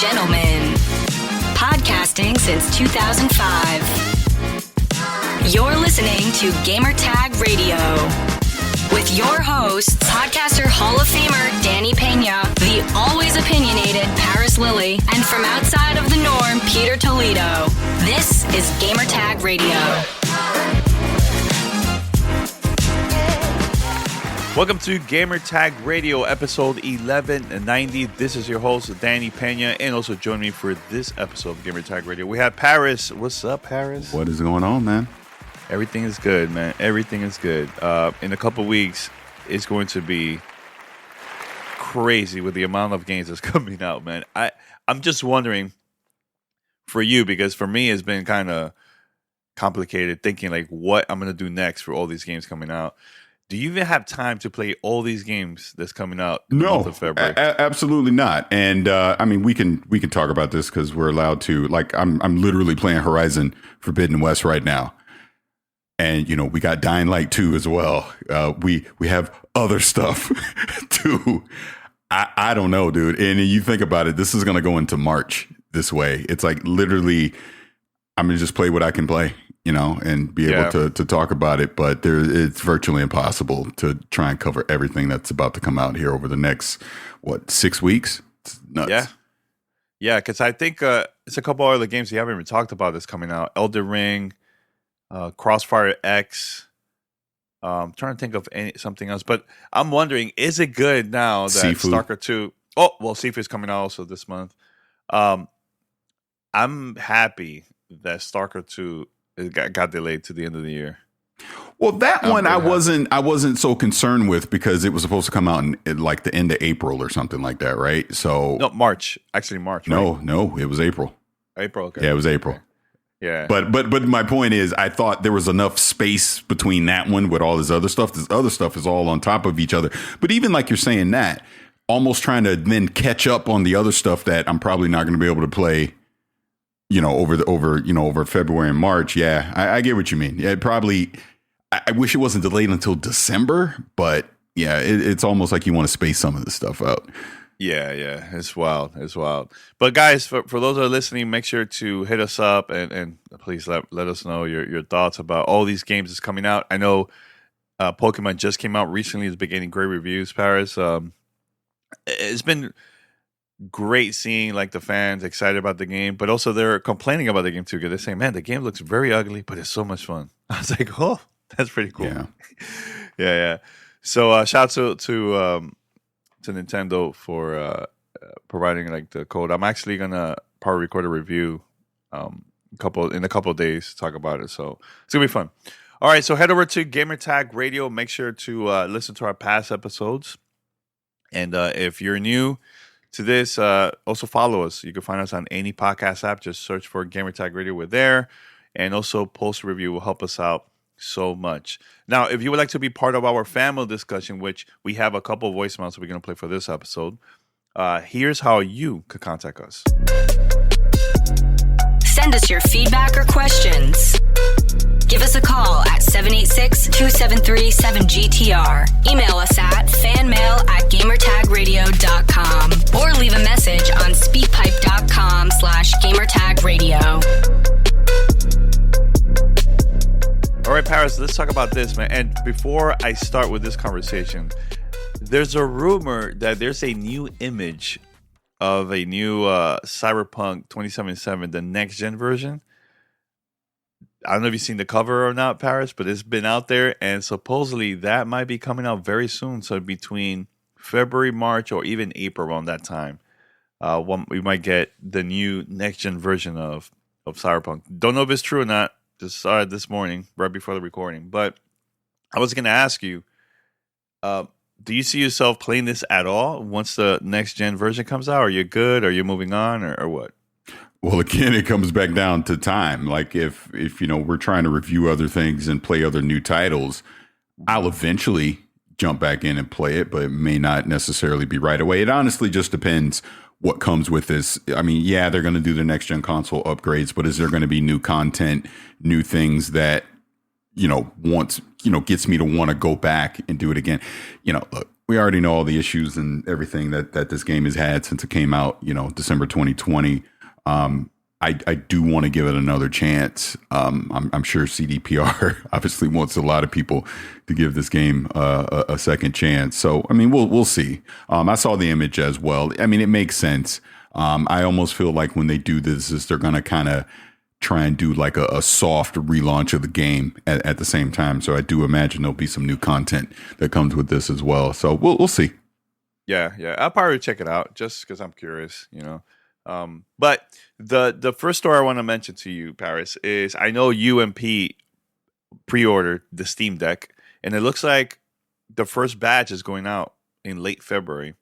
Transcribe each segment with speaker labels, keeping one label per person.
Speaker 1: gentlemen, podcasting since 2005. You're listening to Gamertag Radio with your hosts, podcaster Hall of Famer Danny Pena, the always opinionated Paris Lilly, and from outside of the norm, Peter Toledo. This is Gamertag Radio.
Speaker 2: Welcome to Gamertag Radio, episode 1190. This is your host, Danny Pena, and also join me for this episode of Gamertag Radio. We have Paris. What's up, Paris?
Speaker 3: What is going on, man?
Speaker 2: Everything is good, man. Everything is good. In a couple weeks, it's going to be crazy with the amount of games that's coming out, man. I'm just wondering for you, because for me, it's been kind of complicated thinking like what I'm going to do next for all these games coming out. Do you even have time to play all these games that's coming out in the month of February?
Speaker 3: Absolutely not. And I mean, we can talk about this because we're allowed to. Like, I'm literally playing Horizon Forbidden West right now, and you know we got Dying Light 2 as well. We have other stuff too. I don't know, dude. And you think about it, this is going to go into March this way. It's like literally, I'm gonna just play what I can play, you know, and be able to talk about it. But it's virtually impossible to try and cover everything that's about to come out here over the next, 6 weeks? It's nuts.
Speaker 2: Yeah, because I think it's a couple other games we haven't even talked about that's coming out. Elden Ring, Crossfire X. I'm trying to think of something else. But I'm wondering, is it good now that
Speaker 3: Sifu.
Speaker 2: Stalker 2... Oh, well, Sifu is coming out also this month. I'm happy that Stalker 2... It got delayed to the end of the year.
Speaker 3: Well, that one I wasn't so concerned with because it was supposed to come out in like the end of April or something like that, right? So
Speaker 2: no, March. Actually, March.
Speaker 3: No,
Speaker 2: right?
Speaker 3: No, it was April.
Speaker 2: April. Okay.
Speaker 3: Yeah, it was April.
Speaker 2: Okay. Yeah.
Speaker 3: But my point is, I thought there was enough space between that one with all this other stuff. This other stuff is all on top of each other. But even like you're saying that, almost trying to then catch up on the other stuff that I'm probably not going to be able to play. You know, over February and March. Yeah, I get what you mean. Yeah, probably. I wish it wasn't delayed until December, but yeah, it's almost like you want to space some of this stuff out.
Speaker 2: Yeah, it's wild. But guys, for those that are listening, make sure to hit us up and please let us know your thoughts about all these games that's coming out. I know Pokemon just came out recently. It's been getting great reviews, Paris. It's been great seeing like the fans excited about the game, but also they're complaining about the game too, because they're saying, man, the game looks very ugly, but it's so much fun. I was like, oh, that's pretty cool. Yeah. So shout out to Nintendo for providing like the code. I'm actually gonna probably record a review in a couple of days to talk about it, so it's gonna be fun. All right, so head over to Gamertag Radio. Make sure to listen to our past episodes, and if you're new to this, also follow us. You can find us on any podcast app. Just search for Gamertag Radio. We're there. And also post a review will help us out so much. Now, if you would like to be part of our family discussion, which we have a couple of voicemails we're going to play for this episode, here's how you could contact us.
Speaker 1: Send us your feedback or questions. Give us a call at 786-273-7GTR. Email us at fanmail@gamertagradio.com or leave a message on speakpipe.com/gamertagradio.
Speaker 2: All right, Paris, let's talk about this, man. And before I start with this conversation, there's a rumor that there's a new image of a new Cyberpunk 2077, the next-gen version. I don't know if you've seen the cover or not, Paris, but it's been out there, and supposedly that might be coming out very soon. So between February, March, or even April around that time, we might get the new next-gen version of Cyberpunk. Don't know if it's true or not. Just saw it this morning, right before the recording. But I was going to ask you, do you see yourself playing this at all once the next-gen version comes out? Are you good? Are you moving on, or what?
Speaker 3: Well, again, it comes back down to time. Like if you know we're trying to review other things and play other new titles, I'll eventually jump back in and play it, but it may not necessarily be right away. It honestly just depends what comes with this. I mean, yeah, they're going to do the next gen console upgrades, but is there going to be new content, new things that, you know, gets me to want to go back and do it again? You know, look, we already know all the issues and everything that this game has had since it came out, December 2020. I do want to give it another chance. I'm sure CDPR obviously wants a lot of people to give this game a second chance. So, I mean, we'll see. I saw the image as well. I mean, it makes sense. I almost feel like when they do this, they're going to kind of try and do like a soft relaunch of the game at the same time. So I do imagine there'll be some new content that comes with this as well. So we'll see.
Speaker 2: Yeah. I'll probably check it out just because I'm curious, But the first story I want to mention to you, Paris, is I know you and Pete pre-ordered the Steam Deck, and it looks like the first batch is going out in late February.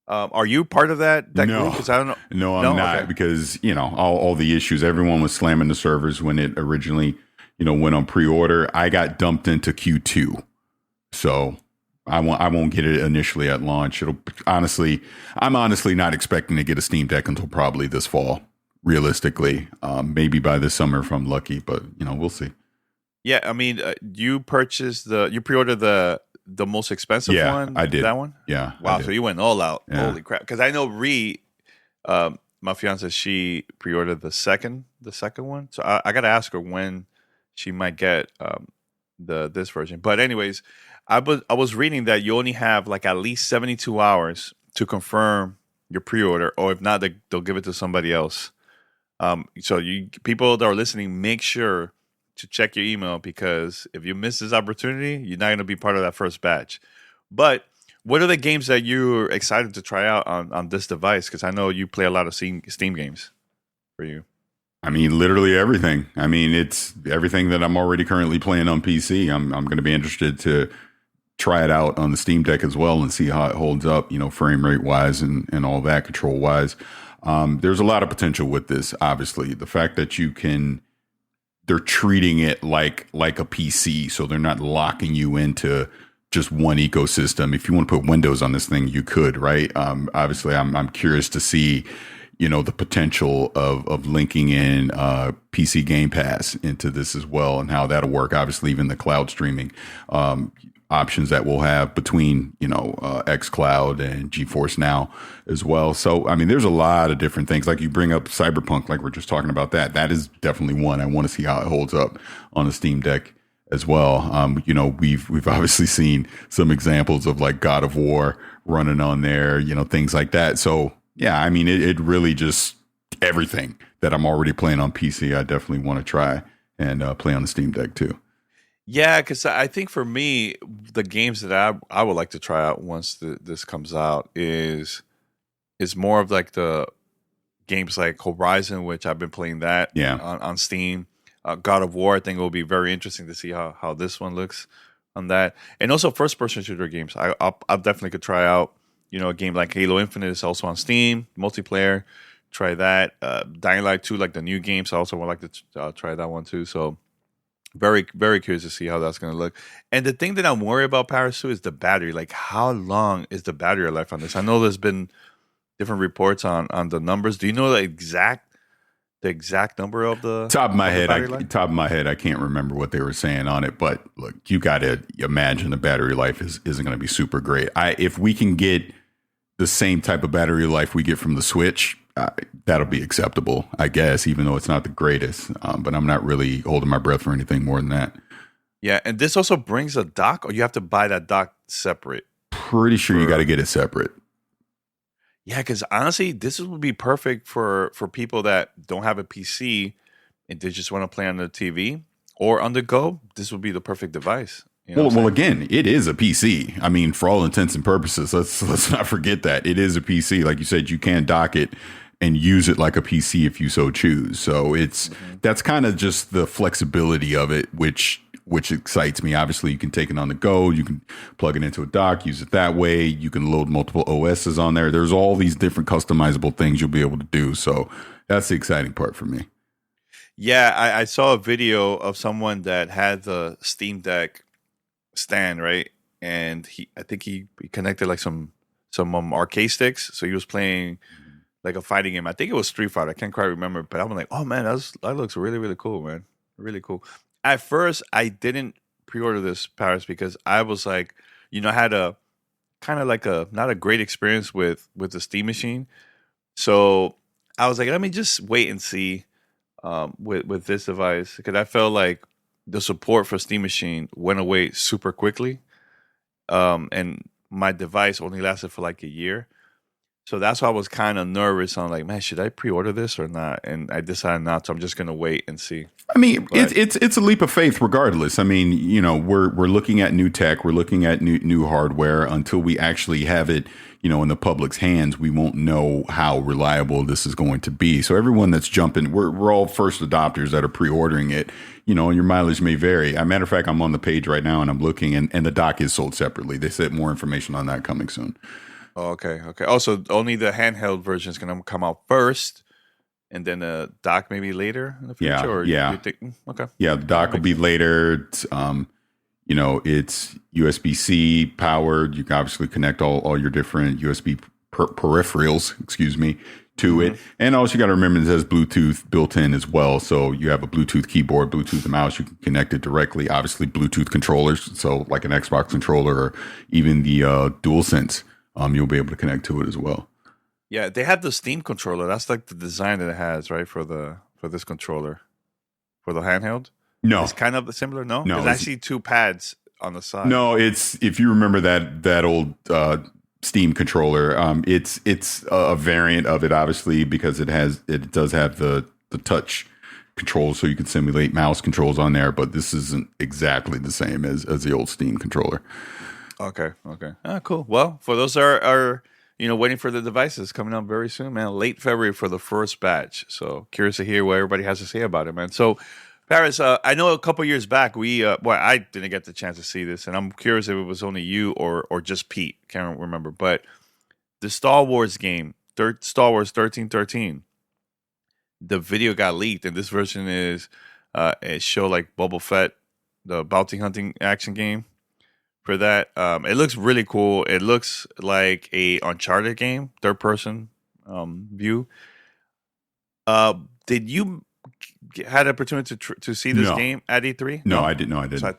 Speaker 2: Are you part of that group? Because I don't know.
Speaker 3: No, I'm not. Okay. Because all the issues. Everyone was slamming the servers when it originally went on pre-order. I got dumped into Q2, so I won't get it initially at launch. I'm honestly not expecting to get a Steam Deck until probably this fall. Realistically, maybe by this summer if I'm lucky, but we'll see.
Speaker 2: Yeah, I mean, you pre-ordered the most expensive one?
Speaker 3: I did.
Speaker 2: That one?
Speaker 3: Yeah.
Speaker 2: Wow, so you went all out. Yeah. Holy crap. Because I know my fiance, she pre-ordered the second one. So I got to ask her when she might get this version. But anyways, I was reading that you only have like at least 72 hours to confirm your pre-order, or if not, they'll give it to somebody else. So people that are listening, make sure to check your email, because if you miss this opportunity, you're not going to be part of that first batch. But what are the games that you're excited to try out on this device? Because I know you play a lot of Steam games for you.
Speaker 3: I mean, literally everything. I mean, it's everything that I'm already currently playing on PC. I'm going to be interested to try it out on the Steam Deck as well and see how it holds up, frame rate wise and all that, control wise. There's a lot of potential with this. Obviously, the fact that they're treating it like a PC, so they're not locking you into just one ecosystem. If you want to put Windows on this thing, you could, right? Obviously, I'm curious to see, the potential of linking in PC Game Pass into this as well, and how that'll work. Obviously, even the cloud streaming options that we'll have between xCloud and GeForce Now as well. So I mean, there's a lot of different things. Like you bring up Cyberpunk, like we're just talking about that is definitely one I want to see how it holds up on the Steam Deck as well. We've obviously seen some examples of like God of War running on there, things like that. So yeah, I mean, it really just everything that I'm already playing on PC, I definitely want to try and play on the Steam Deck too.
Speaker 2: Yeah, because I think for me, the games that I would like to try out once this comes out is more of like the games like Horizon, which I've been playing that on Steam. God of War, I think it will be very interesting to see how this one looks on that. And also first-person shooter games. I definitely could try out, a game like Halo Infinite is also on Steam, multiplayer. Try that. Dying Light 2, like the new games, I also would like to try that one too. So very, very curious to see how that's going to look. And the thing that I'm worried about, Paris, too, is the battery. Like, how long is the battery life on this? I know there's been different reports on the numbers. Do you know the exact number of the
Speaker 3: top of my head? I can't remember what they were saying on it. But look, you got to imagine the battery life isn't going to be super great. If we can get the same type of battery life we get from the Switch, that'll be acceptable, I guess, even though it's not the greatest. But I'm not really holding my breath for anything more than that.
Speaker 2: Yeah, and this also brings a dock, or you have to buy that dock separate?
Speaker 3: Pretty sure you got to get it separate.
Speaker 2: Yeah, because honestly, this would be perfect for people that don't have a PC and they just want to play on the TV or on the go. This would be the perfect device.
Speaker 3: Well, again, it is a PC. I mean, for all intents and purposes, let's not forget that it is a PC. Like you said, you can dock it and use it like a PC if you so choose. So that's kind of just the flexibility of it, which excites me. Obviously, you can take it on the go. You can plug it into a dock, use it that way. You can load multiple OSs on there. There's all these different customizable things you'll be able to do. So that's the exciting part for me.
Speaker 2: Yeah, I saw a video of someone that had the Steam Deck stand, right? And I think he connected like some arcade sticks. So he was playing like a fighting game. I think it was Street Fighter. I can't quite remember. But I'm like, oh man, that looks really, really cool, man. Really cool. At first, I didn't pre-order this, Paris, because I was like, I had a kind of like a not a great experience with the Steam machine. So I was like, let me just wait and see with this device, because I felt like the support for Steam Machine went away super quickly, and my device only lasted for like a year. So that's why I was kind of nervous. I'm like, man, should I pre-order this or not? And I decided not to. I'm just gonna wait and see.
Speaker 3: I mean, it's a leap of faith, regardless. I mean, you know, we're looking at new tech, we're looking at new hardware. Until we actually have it, you know, in the public's hands, we won't know how reliable this is going to be. So everyone that's jumping, we're all first adopters that are pre-ordering it. You know, and your mileage may vary. As a matter of fact, I'm on the page right now and I'm looking, and the dock is sold separately. They said more information on that coming soon.
Speaker 2: Oh, okay. Also, only the handheld version is gonna come out first, and then the dock maybe later in the future.
Speaker 3: Yeah,
Speaker 2: or
Speaker 3: yeah.
Speaker 2: You think, okay.
Speaker 3: Yeah, the dock will be later. It's, you know, it's USB-C powered. You can obviously connect all your different USB peripherals, to it. And also you got to remember it has Bluetooth built in as well. So you have a Bluetooth keyboard, Bluetooth mouse. You can connect it directly. Obviously Bluetooth controllers. So like an Xbox controller or even the DualSense, you'll be able to connect to it as well.
Speaker 2: Yeah, they have the Steam controller. That's like the design that it has, right, for this controller, for the handheld.
Speaker 3: No,
Speaker 2: it's kind of similar. No,
Speaker 3: no.
Speaker 2: Because I see two pads on the side.
Speaker 3: No, it's, if you remember that old Steam controller, it's a variant of it, obviously, because it does have the touch controls, so you can simulate mouse controls on there. But this isn't exactly the same as the old Steam controller.
Speaker 2: Okay. Cool. Well, for those are waiting for the devices coming out very soon, man. Late February for the first batch. So curious to hear what everybody has to say about it, man. So, Paris, I know a couple years back I didn't get the chance to see this, and I'm curious if it was only you or just Pete. Can't remember, but the Star Wars game, Star Wars 1313, the video got leaked, and this version is a show like Boba Fett, the bounty hunting action game. For that, it looks really cool. It looks like a Uncharted game, third person view. Did you had an opportunity to see this game at E3?
Speaker 3: No, I didn't. No, I didn't.
Speaker 2: So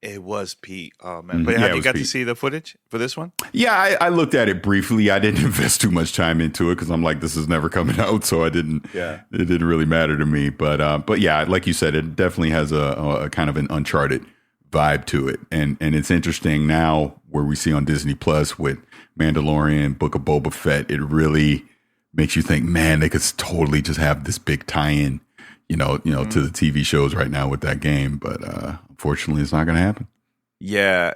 Speaker 2: it was Pete. Oh man! But have you got to see the footage for this one?
Speaker 3: Yeah, I looked at it briefly. I didn't invest too much time into it because I'm like, this is never coming out, so I didn't. Yeah, it didn't really matter to me. But yeah, like you said, it definitely has a kind of an Uncharted vibe to it, and it's interesting now where we see on Disney Plus with Mandalorian, Book of Boba Fett. It really makes you think, man, they could totally just have this big tie-in, to the TV shows right now with that game. But unfortunately, it's not going to happen.
Speaker 2: Yeah.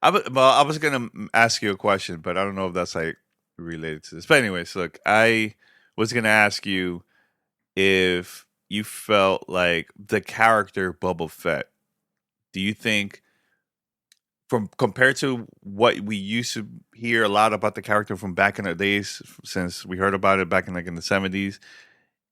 Speaker 2: I was going to ask you a question, but I don't know if that's like related to this. But anyways, look, I was going to ask you if you felt like the character Boba Fett, do you think, from compared to what we used to hear a lot about the character from back in the days, since we heard about it back in the 70s,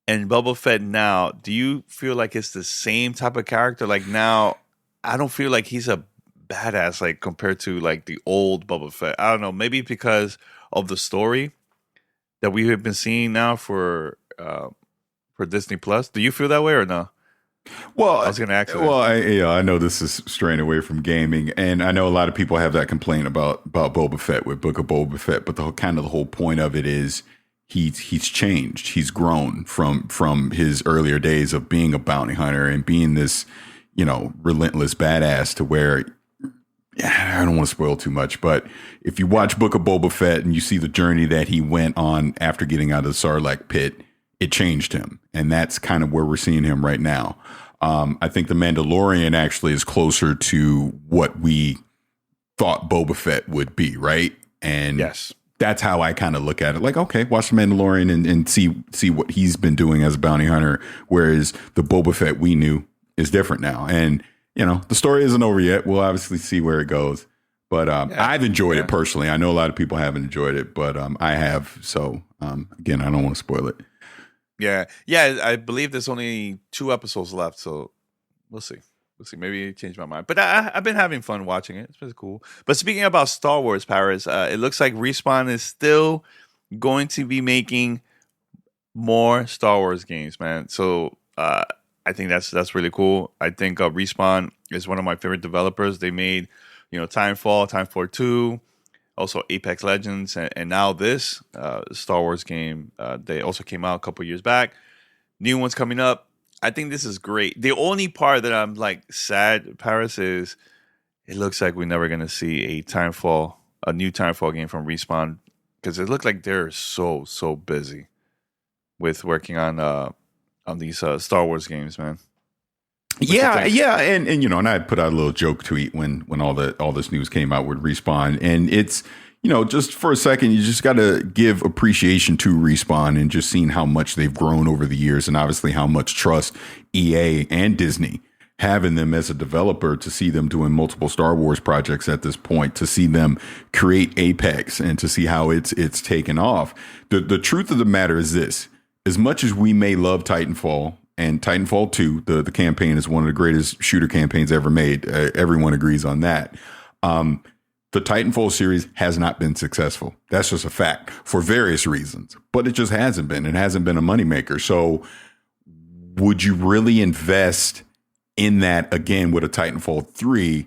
Speaker 2: and Boba Fett now, do you feel like it's the same type of character? Like now, I don't feel like he's a badass like compared to like the old Boba Fett. I don't know, maybe because of the story that we have been seeing now for Disney Plus. Do you feel that way or no?
Speaker 3: Well,
Speaker 2: I was going to ask.
Speaker 3: Well, I know this is straying away from gaming, and I know a lot of people have that complaint about Boba Fett with Book of Boba Fett. But the whole point of it is he's changed. He's grown from his earlier days of being a bounty hunter and being this, relentless badass to where. Yeah, I don't want to spoil too much, but if you watch Book of Boba Fett and you see the journey that he went on after getting out of the Sarlacc pit, it changed him. And that's kind of where we're seeing him right now. I think The Mandalorian actually is closer to what we thought Boba Fett would be, right? And
Speaker 2: yes,
Speaker 3: that's how I kind of look at it. Like, okay, watch The Mandalorian and see what he's been doing as a bounty hunter, whereas the Boba Fett we knew is different now. And, the story isn't over yet. We'll obviously see where it goes. But I've enjoyed it personally. I know a lot of people haven't enjoyed it, but I have. So, again, I don't want to spoil it.
Speaker 2: Yeah. I believe there's only 2 episodes left, so we'll see. Maybe it changed my mind, but I've been having fun watching it. It's pretty cool. But speaking about Star Wars, Paris, it looks like Respawn is still going to be making more Star Wars games, man. So I think that's really cool. I think Respawn is one of my favorite developers. They made Timefall, Timefall 2, also Apex Legends, and now this Star Wars game. They also came out a couple years back. New ones coming up. I think this is great. The only part that I'm like sad, Paris, is it looks like we're never gonna see a new Timefall game from Respawn, because it looked like they're so busy with working on these Star Wars games, man.
Speaker 3: Yeah, and and I put out a little joke tweet when all this news came out with Respawn, and it's just for a second you just got to give appreciation to Respawn and just seeing how much they've grown over the years, and obviously how much trust EA and Disney have in them as a developer, to see them doing multiple Star Wars projects at this point, to see them create Apex, and to see how it's taken off. The truth of the matter is this: as much as we may love Titanfall. And Titanfall 2, the campaign is one of the greatest shooter campaigns ever made. Everyone agrees on that. The Titanfall series has not been successful. That's just a fact for various reasons, but it just hasn't been. It hasn't been a moneymaker. So would you really invest in that again with a Titanfall 3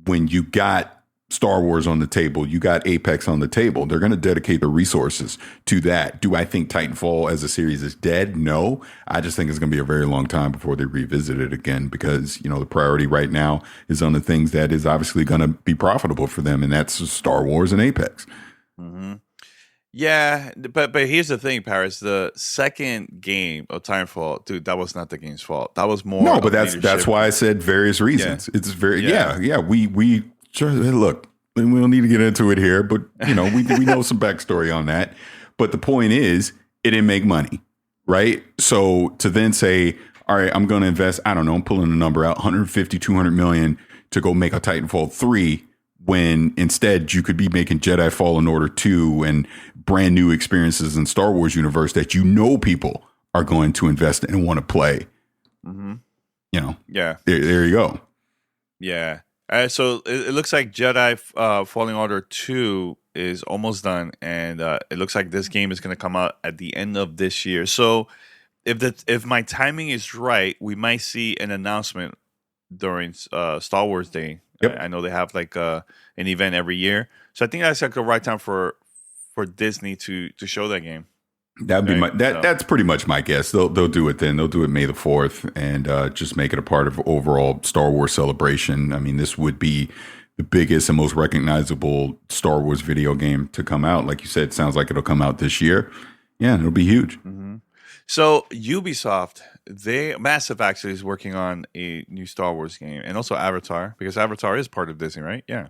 Speaker 3: when you got Star Wars on the table, you got Apex on the table? They're going to dedicate the resources to that. Do I think Titanfall as a series is dead? No. I just think it's going to be a very long time before they revisit it again, because, the priority right now is on the things that is obviously going to be profitable for them, and that's Star Wars and Apex.
Speaker 2: Mm-hmm. Yeah, but here's the thing, Paris. The second game of Timefall, dude, that was not the game's fault. That was more.
Speaker 3: No, but that's why I said various reasons. Yeah. It's very we sure, look, we don't need to get into it here, but we know some backstory on that. But the point is, it didn't make money, right? So to then say, all right, I'm going to invest, I don't know, I'm pulling a number out, 150, 200 million to go make a Titanfall 3, when instead you could be making Jedi Fallen Order 2 and brand new experiences in Star Wars universe that people are going to invest in and want to play.
Speaker 2: Mm-hmm.
Speaker 3: Yeah. There you go.
Speaker 2: Yeah. So it looks like Jedi Fallen Order 2 is almost done, and it looks like this game is going to come out at the end of this year. So if my timing is right, we might see an announcement during Star Wars Day.
Speaker 3: Yep.
Speaker 2: I know they have like an event every year, so I think that's like the right time for Disney to show that game.
Speaker 3: That'd be that's pretty much my guess. They'll do it then. They'll do it May the 4th, and just make it a part of overall Star Wars celebration. I mean, this would be the biggest and most recognizable Star Wars video game to come out. Like you said, it sounds like it'll come out this year. Yeah, it'll be huge.
Speaker 2: Mm-hmm. So Ubisoft, Massive actually is working on a new Star Wars game, and also Avatar, because Avatar is part of Disney, right? Yeah.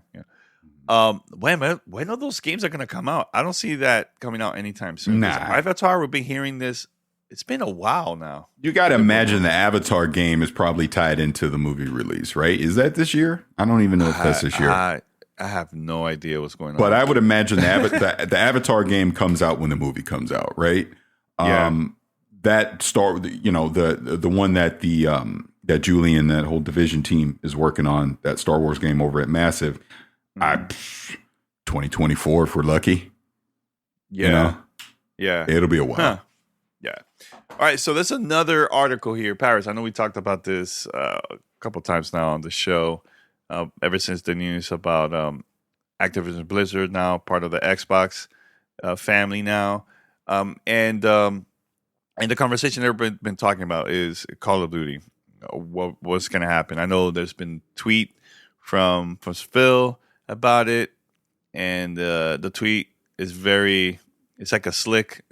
Speaker 2: When are those games are going to come out? I don't see that coming out anytime soon.
Speaker 3: Nah.
Speaker 2: Avatar, we've been hearing this. It's been a while now.
Speaker 3: You got to imagine the Avatar game is probably tied into the movie release, right? Is that this year? I don't even know if that's this year.
Speaker 2: I have no idea what's going on.
Speaker 3: But I would imagine the Avatar game comes out when the movie comes out, right?
Speaker 2: Yeah.
Speaker 3: That the one that that Julian, that whole Division team is working on, that Star Wars game over at Massive. 2024 if we're lucky.
Speaker 2: Yeah.
Speaker 3: It'll be a while.
Speaker 2: Huh. Yeah. All right. So there's another article here, Paris. I know we talked about this a couple times now on the show, ever since the news about Activision Blizzard, now part of the Xbox family now. And the conversation everybody's been talking about is Call of Duty. What's going to happen? I know there's been tweet from Phil about it, and the tweet is it's like a slick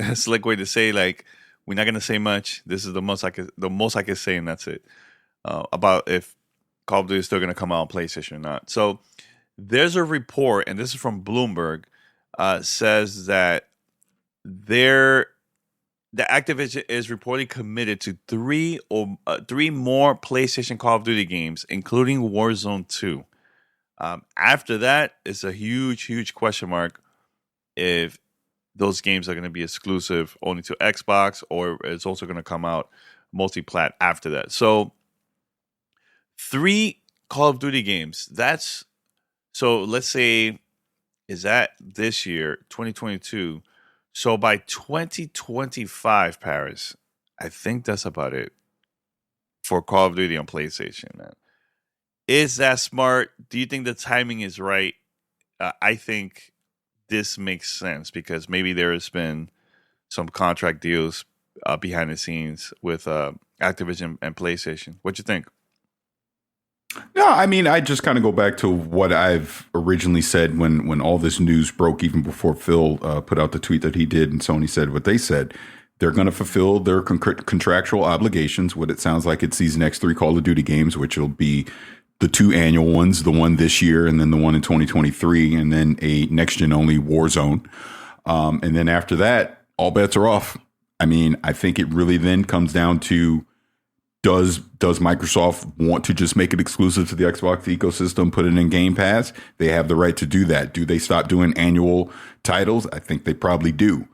Speaker 2: way to say, like, we're not gonna say much. This is the most I can say, and that's it. About if Call of Duty is still gonna come out on PlayStation or not. So there's a report, and this is from Bloomberg, says that the Activision is reportedly committed to three more PlayStation Call of Duty games, including Warzone 2. After that, it's a huge question mark if those games are going to be exclusive only to Xbox, or it's also going to come out multi-plat after that. So 3 Call of Duty games. So let's say, is that this year, 2022? So by 2025, Paris, I think that's about it for Call of Duty on PlayStation, man. Is that smart? Do you think the timing is right? I think this makes sense because maybe there has been some contract deals behind the scenes with Activision and PlayStation. What you think?
Speaker 3: No, I mean, I just kind of go back to what I've originally said when all this news broke, even before Phil put out the tweet that he did and Sony said what they said. They're going to fulfill their contractual obligations. What it sounds like, it's these next 3 Call of Duty games, which will be the 2 annual ones, the one this year and then the one in 2023, and then a next-gen only Warzone. And then after that, all bets are off. I mean, I think it really then comes down to, does Microsoft want to just make it exclusive to the Xbox ecosystem, put it in Game Pass? They have the right to do that. Do they stop doing annual titles? I think they probably do.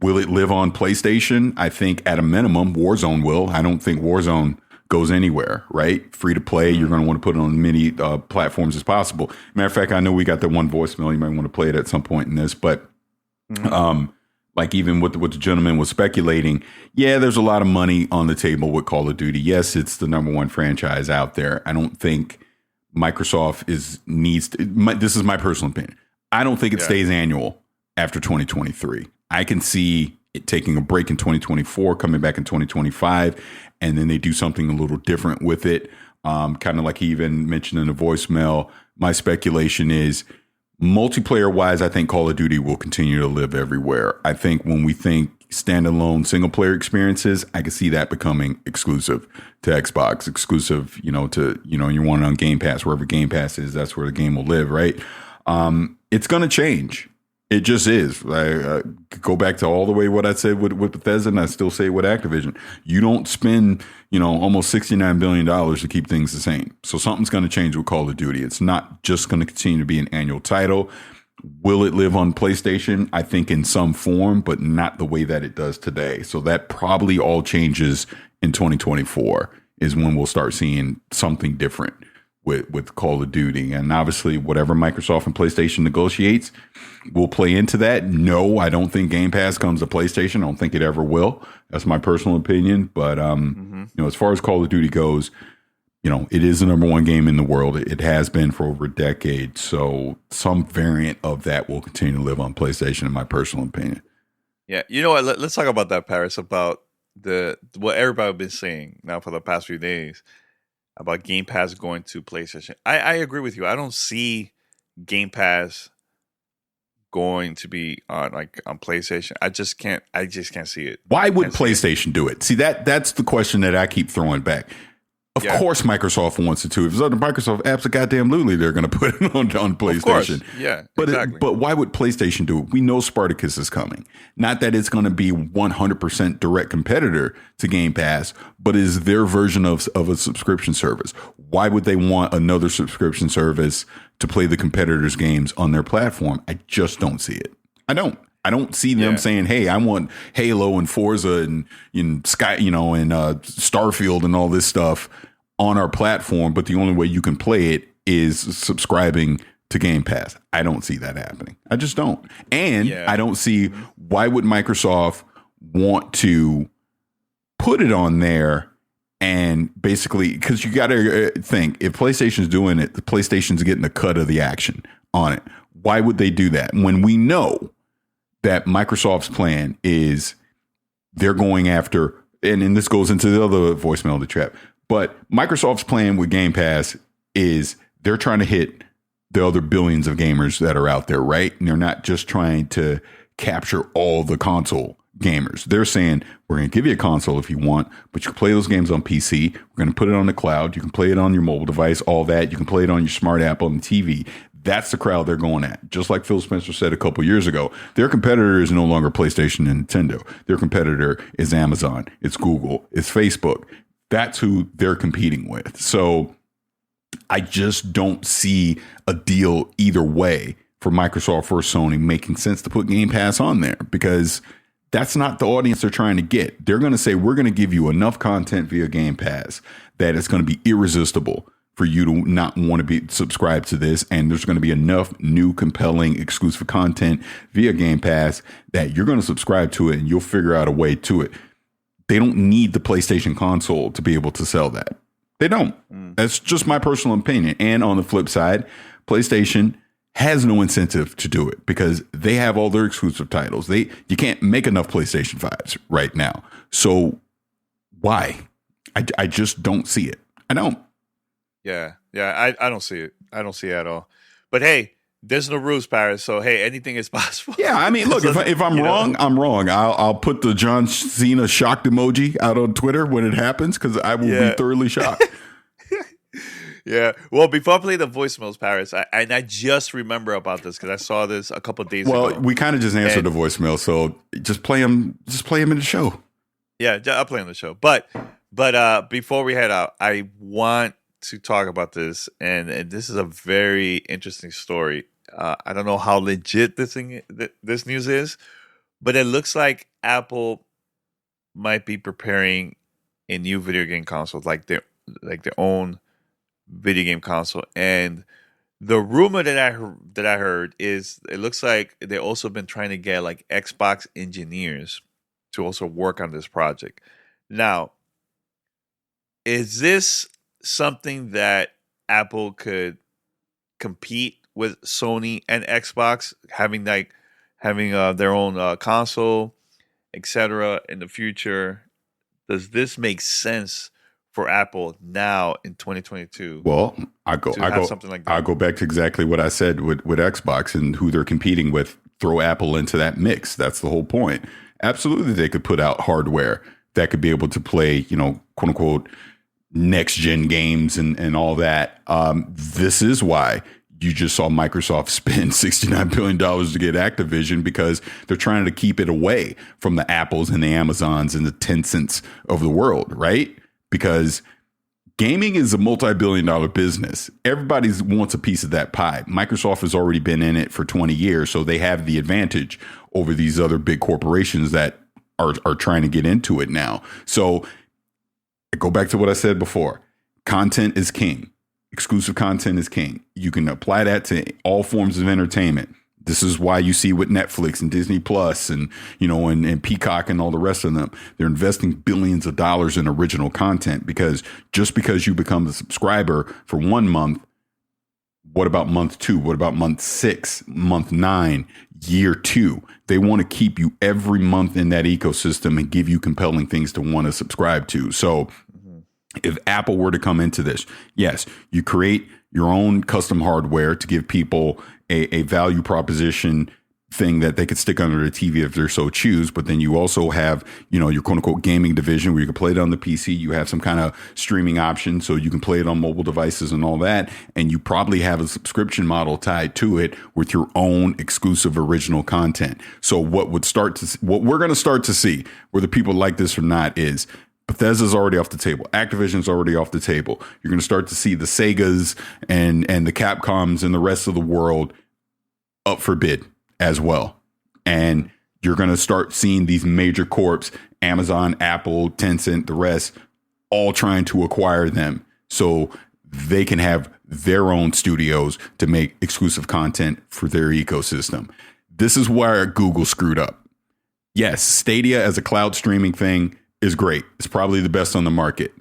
Speaker 3: Will it live on PlayStation? I think at a minimum, Warzone will. I don't think Warzone goes anywhere, right? Free to play. You're going to want to put it on as many platforms as possible. Matter of fact, I know we got the one voicemail. You might want to play it at some point in this, but like even what the gentleman was speculating, yeah, there's a lot of money on the table with Call of Duty. Yes, it's the number 1 franchise out there. I don't think Microsoft this is my personal opinion. I don't think it stays annual after 2023. I can see it taking a break in 2024, coming back in 2025, and then they do something a little different with it. Kind of like he even mentioned in the voicemail, my speculation is multiplayer wise, I think Call of Duty will continue to live everywhere. I think when we think standalone single player experiences, I can see that becoming exclusive to Xbox, exclusive, you want it on Game Pass, wherever Game Pass is, that's where the game will live, right? It's going to change. It just is. I go back to all the way what I said with Bethesda, and I still say with Activision. You don't spend, almost $69 billion to keep things the same. So something's going to change with Call of Duty. It's not just going to continue to be an annual title. Will it live on PlayStation? I think in some form, but not the way that it does today. So that probably all changes in 2024 is when we'll start seeing something different with Call of Duty. And obviously whatever Microsoft and PlayStation negotiates will play into that. No, I don't think Game Pass comes to PlayStation. I don't think it ever will. That's my personal opinion. But, as far as Call of Duty goes, it is the number 1 game in the world. It has been for over a decade. So some variant of that will continue to live on PlayStation, in my personal opinion.
Speaker 2: Yeah. You know what? Let's talk about that, Paris, about what everybody's been saying now for the past few days about Game Pass going to PlayStation. I agree with you. I don't see Game Pass going to be on PlayStation. I just can't see it.
Speaker 3: Why would PlayStation do it? See, that's the question that I keep throwing back. Of course Microsoft wants it to. If it's under Microsoft, absolutely they're going to put it on PlayStation. Of course.
Speaker 2: Yeah,
Speaker 3: but
Speaker 2: exactly.
Speaker 3: But why would PlayStation do it? We know Spartacus is coming. Not that it's going to be 100% direct competitor to Game Pass, but is their version of a subscription service. Why would they want another subscription service to play the competitors' games on their platform? I just don't see it. I don't see them saying, "Hey, I want Halo and Forza and Sky, and Starfield and all this stuff on our platform, but the only way you can play it is subscribing to Game Pass." I don't see that happening. I just don't. And I don't see why would Microsoft want to put it on there and basically, because you got to think, if PlayStation's doing it, the PlayStation's getting a cut of the action on it. Why would they do that when we know that Microsoft's plan is they're going after, and this goes into the other voicemail of the trap, but Microsoft's plan with Game Pass is they're trying to hit the other billions of gamers that are out there, right? And they're not just trying to capture all the console gamers. They're saying, we're going to give you a console if you want, but you can play those games on PC. We're going to put it on the cloud. You can play it on your mobile device, all that. You can play it on your smart app on the TV. That's the crowd they're going at. Just like Phil Spencer said a couple years ago, their competitor is no longer PlayStation and Nintendo. Their competitor is Amazon, it's Google, it's Facebook. That's who they're competing with. So I just don't see a deal either way for Microsoft or Sony making sense to put Game Pass on there, because that's not the audience they're trying to get. They're going to say, we're going to give you enough content via Game Pass that it's going to be irresistible for you to not want to be subscribed to this. And there's going to be enough new, compelling, exclusive content via Game Pass that you're going to subscribe to it and you'll figure out a way to it. They don't need the PlayStation console to be able to sell that. They don't. That's just my personal opinion. And on the flip side, PlayStation has no incentive to do it because they have all their exclusive titles. You can't make enough PlayStation 5s right now. So why? I just don't see it. I don't.
Speaker 2: Yeah. I don't see it. I don't see it at all. But hey, there's no rules, Paris. So hey, anything is possible.
Speaker 3: Yeah, I mean, look, if I'm wrong, I'm wrong. I'll put the John Cena shocked emoji out on Twitter when it happens because I will be thoroughly shocked.
Speaker 2: Yeah. Well, before I play the voicemails, Paris, I just remember about this because I saw this a couple of days ago.
Speaker 3: Well, we kind of just answered the voicemail, so just play them. Just play them in the show.
Speaker 2: Yeah, I'll play on the show. But before we head out, I want to talk about this, and this is a very interesting story. I don't know how legit this news is, but it looks like Apple might be preparing a new video game console, like their own video game console. And the rumor that I heard is it looks like they've also been trying to get like Xbox engineers to also work on this project. Now, is this something that Apple could compete with Sony and Xbox, having their own console, etc. in the future? Does this make sense for Apple now in 2022?
Speaker 3: Well, I go something like that. I go back to exactly what I said with Xbox and who they're competing with. Throw Apple into that mix. That's the whole point. Absolutely, they could put out hardware that could be able to play, quote unquote, next gen games and all that. This is why you just saw Microsoft spend $69 billion to get Activision, because they're trying to keep it away from the Apples and the Amazons and the Tencents of the world, right? Because gaming is a multi-billion-dollar business. Everybody wants a piece of that pie. Microsoft has already been in it for 20 years, so they have the advantage over these other big corporations that are trying to get into it now. So I go back to what I said before. Content is king. Exclusive content is king. You can apply that to all forms of entertainment. This is why you see with Netflix and Disney Plus and Peacock and all the rest of them, they're investing billions of dollars in original content, because just because you become a subscriber for 1 month, what about month 2? What about month 6, month 9, year 2? They want to keep you every month in that ecosystem and give you compelling things to want to subscribe to. So if Apple were to come into this, yes, you create your own custom hardware to give people a value proposition thing that they could stick under the TV if they're so choose. But then you also have, your quote unquote gaming division where you can play it on the PC. You have some kind of streaming option so you can play it on mobile devices and all that. And you probably have a subscription model tied to it with your own exclusive original content. So what we're going to start to see, whether people like this or not, is Bethesda's already off the table. Activision's already off the table. You're going to start to see the Segas and the Capcoms and the rest of the world up for bid as well. And you're going to start seeing these major corps, Amazon, Apple, Tencent, the rest, all trying to acquire them so they can have their own studios to make exclusive content for their ecosystem. This is where Google screwed up. Yes, Stadia as a cloud streaming thing is great. It's probably the best on the market,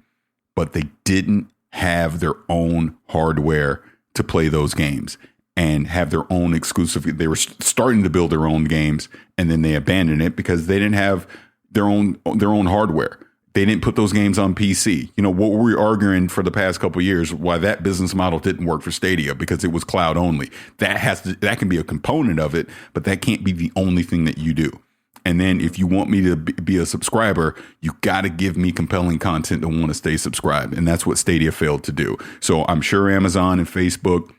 Speaker 3: but they didn't have their own hardware to play those games and have their own exclusive. They were starting to build their own games, and then they abandoned it because they didn't have their own hardware. They didn't put those games on PC. What were we arguing for the past couple of years? Why that business model didn't work for Stadia, because it was cloud only. That can be a component of it, but that can't be the only thing that you do. And then if you want me to be a subscriber, you got to give me compelling content to want to stay subscribed. And that's what Stadia failed to do. So I'm sure Amazon and Facebook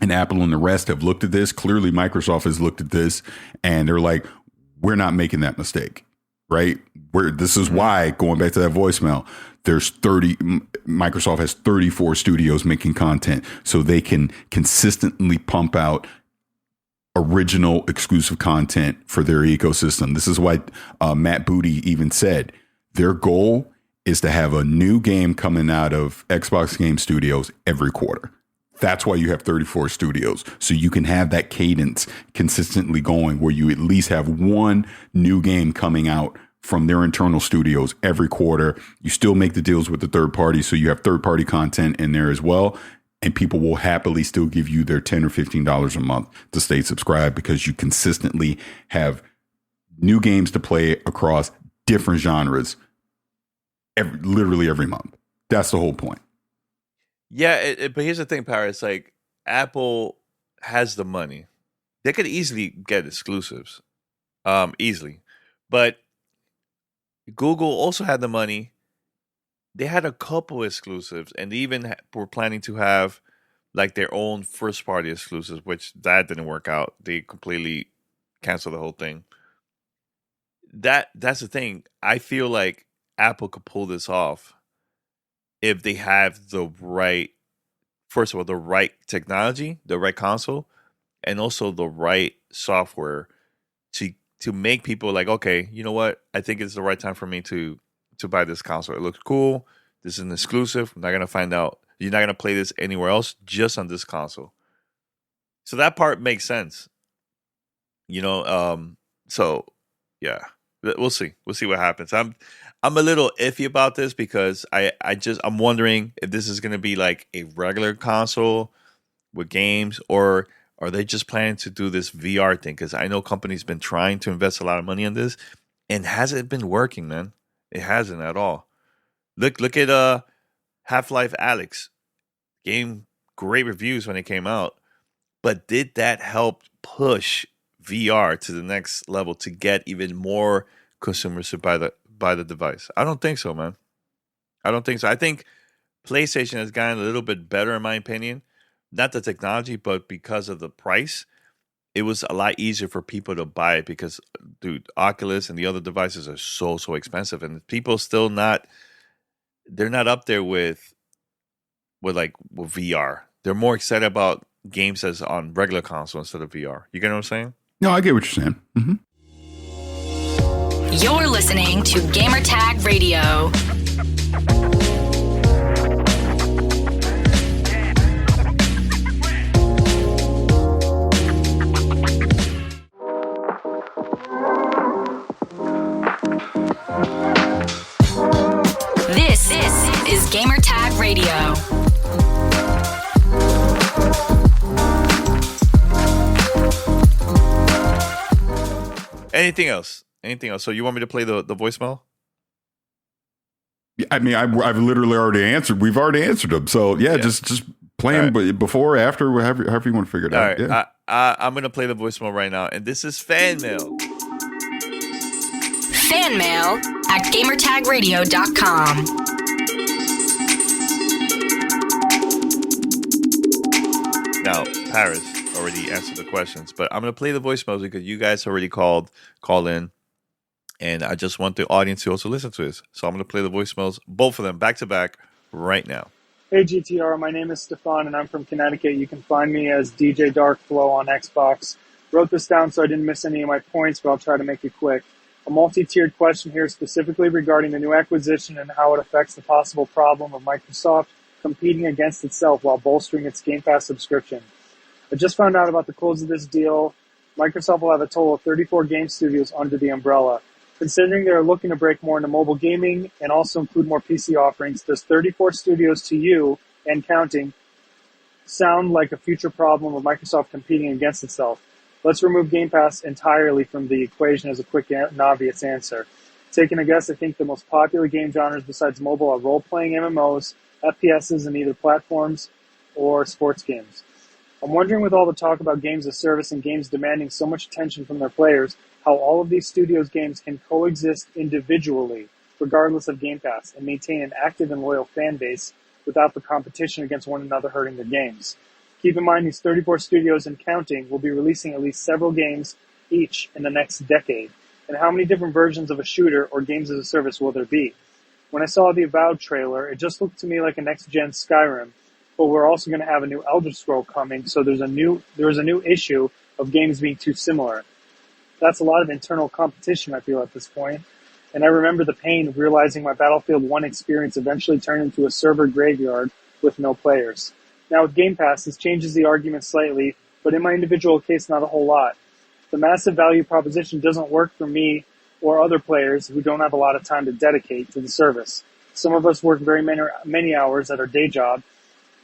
Speaker 3: and Apple and the rest have looked at this. Clearly, Microsoft has looked at this and they're like, we're not making that mistake, right? This is why, going back to that voicemail, Microsoft has 34 studios making content so they can consistently pump out original exclusive content for their ecosystem. This is why Matt Booty even said their goal is to have a new game coming out of Xbox Game Studios every quarter. That's why you have 34 studios. So you can have that cadence consistently going where you at least have one new game coming out from their internal studios every quarter. You still make the deals with the third party, so you have third party content in there as well. And people will happily still give you their $10 or $15 a month to stay subscribed because you consistently have new games to play across different genres literally every month. That's the whole point.
Speaker 2: Yeah, but here's the thing, Paris. Like, Apple has the money. They could easily get exclusives, easily. But Google also had the money. They had a couple exclusives, and they even were planning to have like their own first-party exclusives, which that didn't work out. They completely canceled the whole thing. That's the thing. I feel like Apple could pull this off if they have the right, first of all, the right technology, the right console, and also the right software to make people like, okay, you know what? I think it's the right time for me to buy this console. It looks cool. This is an exclusive. I'm not gonna find out. You're not gonna play this anywhere else, just on this console. So that part makes sense. So yeah, we'll see. We'll see what happens. I'm a little iffy about this because I'm wondering if this is gonna be like a regular console with games, or are they just planning to do this VR thing? Because I know companies been trying to invest a lot of money in this, and hasn't been working, man. It hasn't at all. Look at Half-Life Alyx. Game, great reviews when it came out, but did that help push VR to the next level to get even more consumers to buy the device? I don't think so, man. I don't think so. I think PlayStation has gotten a little bit better, in my opinion. Not the technology, but because of the price, it was a lot easier for people to buy it because, dude, Oculus and the other devices are so expensive, and people still they're not up there with VR. They're more excited about games as on regular console instead of VR. You get what I'm saying?
Speaker 3: No, I get what you're saying. Mm-hmm.
Speaker 1: You're listening to Gamertag Radio. This is Gamertag Radio.
Speaker 2: Anything else? So you want me to play the voicemail?
Speaker 3: I mean, I've literally already answered. We've already answered them. So yeah. just play them before, after, however you want to figure it out.
Speaker 2: Right.
Speaker 3: Yeah.
Speaker 2: I'm going to play the voicemail right now, and this is fan mail.
Speaker 1: Fan mail at gamertagradio.com.
Speaker 2: Now, Paris already answered the questions, but I'm going to play the voicemails because you guys already called in, and I just want the audience to also listen to this. So I'm going to play the voicemails, both of them, back to back right now.
Speaker 4: Hey GTR, my name is Stefan and I'm from Connecticut. You can find me as DJ Dark Flow on Xbox. Wrote this down so I didn't miss any of my points, but I'll try to make it quick. A multi-tiered question here specifically regarding the new acquisition and how it affects the possible problem of Microsoft competing against itself while bolstering its Game Pass subscription. I just found out about the close of this deal. Microsoft will have a total of 34 game studios under the umbrella. Considering they're looking to break more into mobile gaming and also include more PC offerings, does 34 studios to you, and counting, sound like a future problem of Microsoft competing against itself? Let's remove Game Pass entirely from the equation as a quick and obvious answer. Taking a guess, I think the most popular game genres besides mobile are role-playing MMOs, FPSs in either platforms, or sports games. I'm wondering, with all the talk about games as service and games demanding so much attention from their players, how all of these studios' games can coexist individually, regardless of Game Pass, and maintain an active and loyal fan base without the competition against one another hurting their games. Keep in mind, these 34 studios and counting will be releasing at least several games each in the next decade. And how many different versions of a shooter or games as a service will there be? When I saw the Avowed trailer, it just looked to me like a next-gen Skyrim, but we're also going to have a new Elder Scroll coming, so there is a new issue of games being too similar. That's a lot of internal competition, I feel, at this point. And I remember the pain of realizing my Battlefield 1 experience eventually turned into a server graveyard with no players. Now with Game Pass, this changes the argument slightly, but in my individual case, not a whole lot. The massive value proposition doesn't work for me or other players who don't have a lot of time to dedicate to the service. Some of us work very many hours at our day job.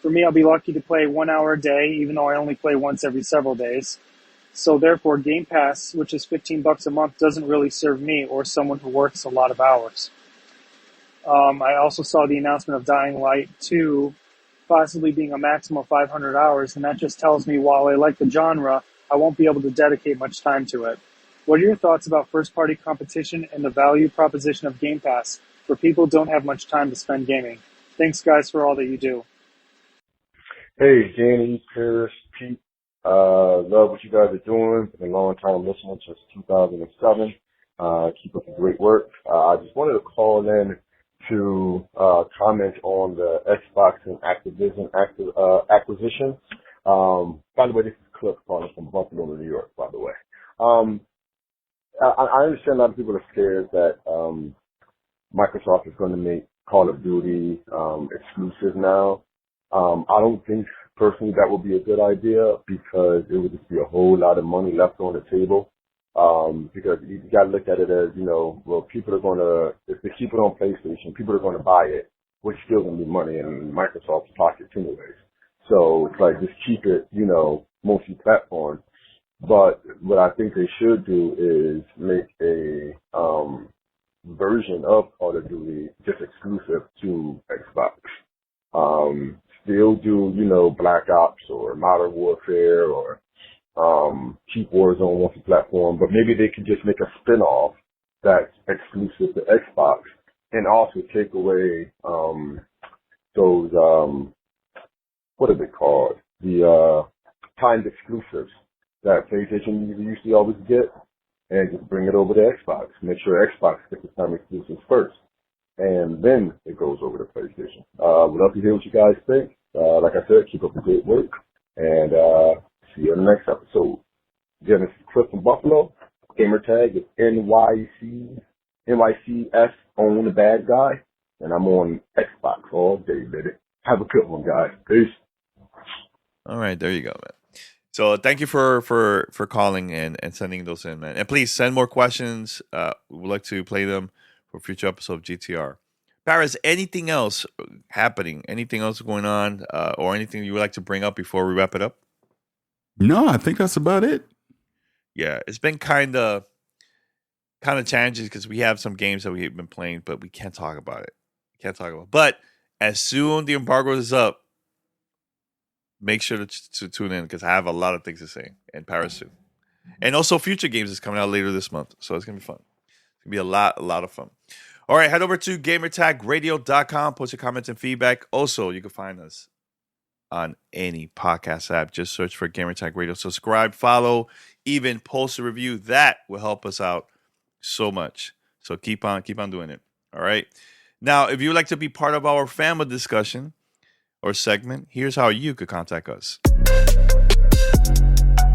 Speaker 4: For me, I'll be lucky to play 1 hour a day, even though I only play once every several days. So therefore, Game Pass, which is $15 a month, doesn't really serve me or someone who works a lot of hours. I also saw the announcement of Dying Light 2 possibly being a maximum of 500 hours, and that just tells me while I like the genre, I won't be able to dedicate much time to it. What are your thoughts about first-party competition and the value proposition of Game Pass for people who don't have much time to spend gaming? Thanks, guys, for all that you do.
Speaker 5: Hey, Danny, Paris, Pete. Love what you guys are doing. Been a long-time listener since 2007. Keep up the great work. I just wanted to call in to comment on the Xbox and Activision acquisition. By the way, this is Cliff calling from Buffalo, New York, by the way. I understand a lot of people are scared that Microsoft is going to make Call of Duty exclusive now. I don't think personally that would be a good idea because it would just be a whole lot of money left on the table. Because you got to look at it as, well, people are going to, if they keep it on PlayStation, people are going to buy it, which still going to be money in Microsoft's pockets anyways. So it's like, just keep it, multi-platform. But what I think they should do is make a version of Call of Duty just exclusive to Xbox. Still do, Black Ops or Modern Warfare or keep Warzone multi-platform, but maybe they could just make a spin-off that's exclusive to Xbox and also take away those, what are they called? The timed exclusives that PlayStation used to always get, and just bring it over to Xbox. Make sure Xbox gets the time exclusives first, and then it goes over to PlayStation. Would love to hear what you guys think. Like I said, keep up the great work, and see you in the next episode. Again, this is Cliff from Buffalo. Gamer tag is NYCS on the bad guy, and I'm on Xbox all day, baby. Have a good one, guys. Peace.
Speaker 2: All right, there you go, man. So thank you for calling and sending those in, man. And please send more questions. We would like to play them for future episodes of GTR. Paris, anything else happening? Anything else going on? Or anything you would like to bring up before we wrap it up?
Speaker 3: No, I think that's about it.
Speaker 2: Yeah, it's been kind of challenging because we have some games that we've been playing, but we can't talk about it. But as soon the embargo is up, make sure to tune in because I have a lot of things to say, and Paris too. And also Future Games is coming out later this month, so it's going to be fun. It's going to be a lot of fun. All right, head over to gamertagradio.com, post your comments and feedback. Also, you can find us on any podcast app. Just search for Gamertag Radio. Subscribe, follow, even post a review. That will help us out so much. So keep on doing it. All right. Now, if you would like to be part of our family discussion or segment, here's how you could contact us.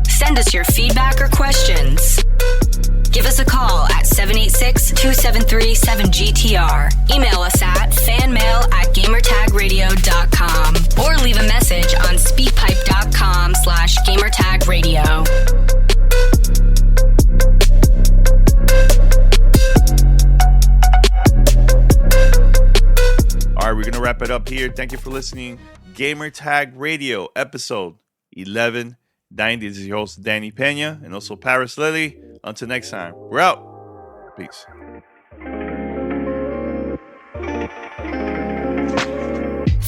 Speaker 1: Send us your feedback or questions. Give us a call at 786-273-7GTR. Email us at fanmail@gamertagradio.com or leave a message on speakpipe.com/gamertagradio.
Speaker 2: All right, we're going to wrap it up here. Thank you for listening. Gamertag Radio, episode 1190. This is your host, Danny Pena, and also Paris Lily. Until next time, we're out. Peace.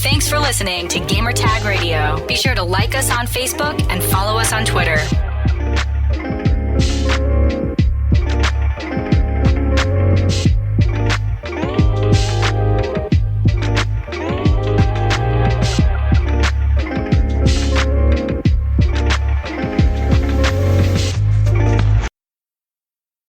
Speaker 1: Thanks for listening to Gamertag Radio. Be sure to like us on Facebook and follow us on Twitter.